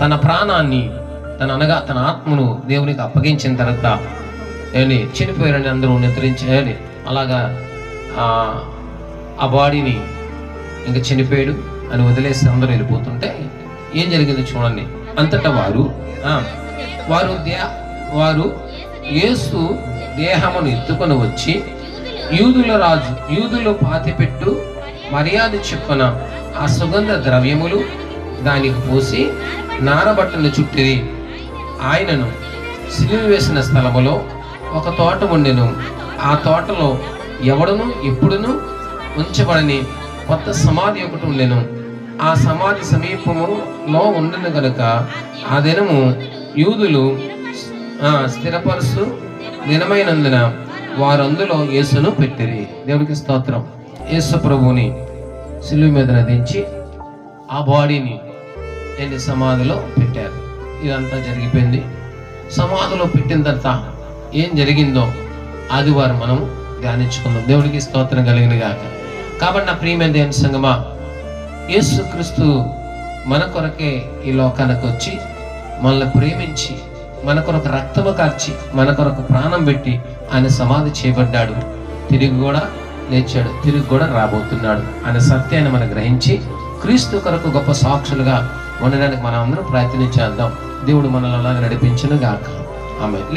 తన ప్రాణాన్ని అనగా తన ఆత్మను దేవునికి అప్పగించిన తర్వాత ఏమండి చనిపోయారని అందరూ నిద్రించాయని అలాగా ఆ బాడీని ఇంకా చనిపోయాడు అని వదిలేసి అందరూ వెళ్ళిపోతుంటే ఏం జరిగిందో చూడండి. అంతటా వారు యేసు దేహమును ఎత్తుకొని వచ్చి యూదులు పాతిపెట్టు మర్యాద చొప్పున ఆ సుగంధ ద్రవ్యములు దానికి పోసి నారబట్టలు చుట్టిరి. ఆయనను సిలువ వేసిన స్థలములో ఒక తోట ఉండెను. ఆ తోటలో ఎవడును ఎప్పుడును ఉంచబడని కొత్త సమాధి ఒకటి ఉండెను. ఆ సమాధి సమీపములో ఉండను కనుక ఆ దినము యూదులు స్థిరపరుసు దినమైనందున వారు అందులో యేసును పెట్టిరి. దేవునికి స్తోత్రం. యేసు ప్రభువుని సిలువ మీద దించి ఆ బాడీని సమాధిలో పెట్టారు. ఇదంతా జరిగిపోయింది. సమాధిలో పెట్టిన తర్వాత ఏం జరిగిందో ఆదివారం మనం ధ్యానించుకుందాం. దేవుడికి స్తోత్రం కలిగిన గాక. కాబట్టి నా ప్రియమైన దేవుని సంగమా, యేసుక్రీస్తు మన కొరకే ఈ లోకానికి వచ్చి మనల్ని ప్రేమించి మన కొరకు రక్తము కార్చి మన కొరకు ప్రాణం పెట్టి ఆయన సమాధి చేయబడ్డాడు. తిరిగి కూడా లేచాడు, తిరిగి కూడా రాబోతున్నాడు అనే సత్యాన్ని మనం గ్రహించి క్రీస్తు కొరకు గొప్ప సాక్షులుగా ఉండడానికి మనం అందరం ప్రయత్నం చేద్దాం. దేవుడు మనల్ని అలాగే నడిపించును గాక. ఆమేన్.